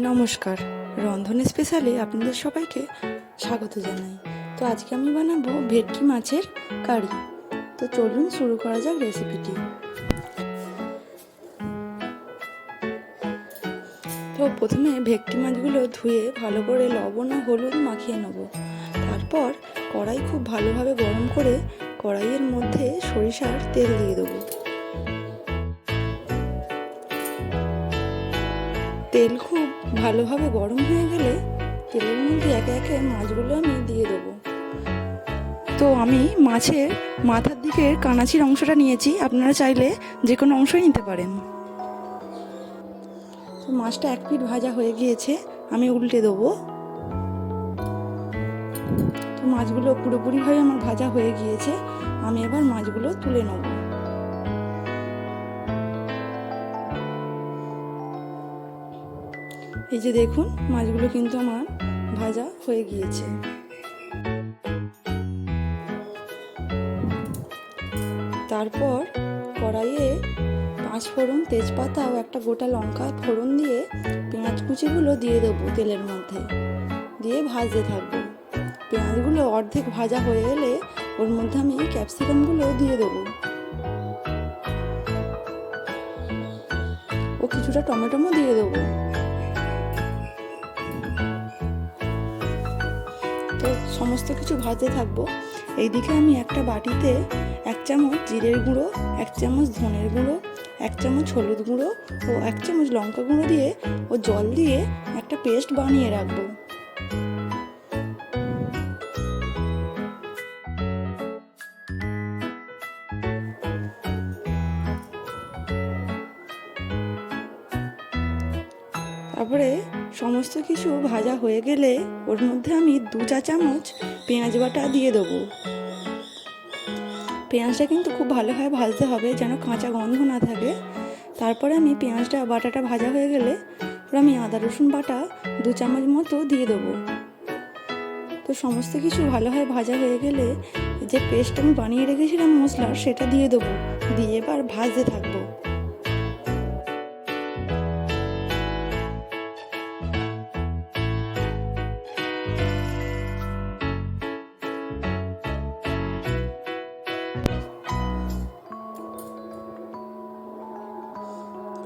নমস্কার, রন্ধন স্পেশালে আপনাদের সবাইকে স্বাগত জানাই। তো আজকে আমি বানাবো ভেটকি মাছের কারি। তো চলুন শুরু করা যাক রেসিপিটি। তো প্রথমে ভেটকি মাছগুলো ধুয়ে ভালো করে লবণ ও হলুদ মাখিয়ে নেব। তারপর কড়াই খুব ভালোভাবে গরম করে কড়াইয়ের মধ্যে সরিষার তেল দিয়ে দেবো। তেল খুব ভালোভাবে গরম হয়ে গেলে তেলের মধ্যে একে একে মাছগুলো আমি দিয়ে দেবো। তো আমি মাছের মাথার দিকের কানাচির অংশটা নিয়েছি, আপনারা চাইলে যে কোনো অংশই নিতে পারেন। তো মাছটা এক পিঠ ভাজা হয়ে গিয়েছে, আমি উল্টে দেবো। তো মাছগুলো পুরোপুরিভাবে আমার ভাজা হয়ে গিয়েছে, আমি এবার মাছগুলো তুলে নেব। এই যে দেখুন, মাছগুলো কিন্তু আমার ভাজা হয়ে গিয়েছে। তারপর কড়াইয়ে 5 ফোড়ন, তেজপাতা ও একটা গোটা লঙ্কা ফোড়ন দিয়ে পেঁয়াজ কুচিগুলো দিয়ে দেবো তেলের মধ্যে, দিয়ে ভাজতে থাকবো। পেঁয়াজগুলো অর্ধেক ভাজা হয়ে এলে ওর মধ্যে আমি ক্যাপসিকামগুলো দিয়ে দেবো ও কিছুটা টমেটোও দিয়ে দেবো। তো সমস্ত কিছু ভাজতে থাকবো। এইদিকে আমি একটা বাটিতে 1 চামচ জিরের গুঁড়ো, 1 চামচ ধনের গুঁড়ো, 1 চামচ হলুদ গুঁড়ো ও 1 চামচ লঙ্কা গুঁড়ো দিয়ে ও জল দিয়ে একটা পেস্ট বানিয়ে রাখবো। তারপরে সমস্ত কিছু ভাজা হয়ে গেলে ওর মধ্যে আমি 2 চা চামচ পেঁয়াজ বাটা দিয়ে দেবো। পেঁয়াজটা কিন্তু খুব ভালোভাবে ভাজতে হবে যেন কাঁচা গন্ধ না থাকে। তারপরে আমি বাটাটা ভাজা হয়ে গেলে আমি আদা রসুন বাটা 2 চামচ মতো দিয়ে দেবো। তো সমস্ত কিছু ভালোভাবে ভাজা হয়ে গেলে যে পেস্ট আমি বানিয়ে রেখেছিলাম মশলার, সেটা দিয়ে দেবো, দিয়ে এবার ভাজতে থাকবো।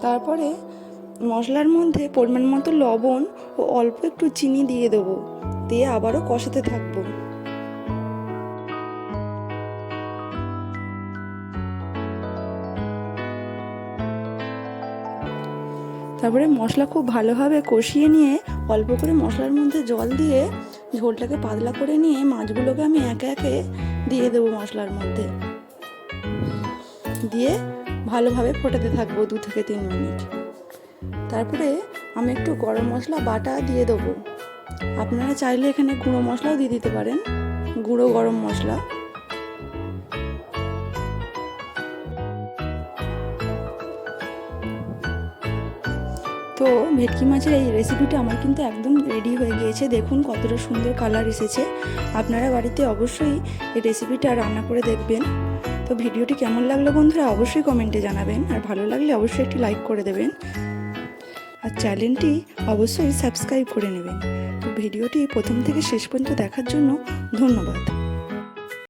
তারপরে মশলার মধ্যে পরিমাণ মতো লবণ ও অল্প একটু চিনি দিয়ে দেবো, দিয়ে আবারও কষাতে থাকবো। তারপরে মশলা খুব ভালোভাবে কষিয়ে নিয়ে অল্প করে মশলার মধ্যে জল দিয়ে ঝোলটাকে পাতলা করে নিয়ে মাছগুলোকে আমি একে একে দিয়ে দেবো মশলার মধ্যে, দিয়ে ভালোভাবে ফোটাতে থাকবো 2 থেকে 3 মিনিট। তারপরে আমি একটু গরম মশলা বাটা দিয়ে দেবো। আপনারা চাইলে এখানে গুঁড়ো মশলাও দিয়ে দিতে পারেন, গুঁড়ো গরম মশলা। তো ভেটকি মাছের এই রেসিপিটা আমার কিন্তু একদম রেডি হয়ে গিয়েছে। দেখুন কতটা সুন্দর কালার এসেছে। আপনারা বাড়িতে অবশ্যই এই রেসিপিটা রান্না করে দেখবেন। তো ভিডিওটি কেমন লাগলো বন্ধুরা অবশ্যই কমেন্টে জানাবেন, আর ভালো লাগলে অবশ্যই একটি লাইক করে দেবেন, আর চ্যানেলটি অবশ্যই সাবস্ক্রাইব করে নেবেন। তো ভিডিওটি প্রথম থেকে শেষ পর্যন্ত দেখার জন্য ধন্যবাদ।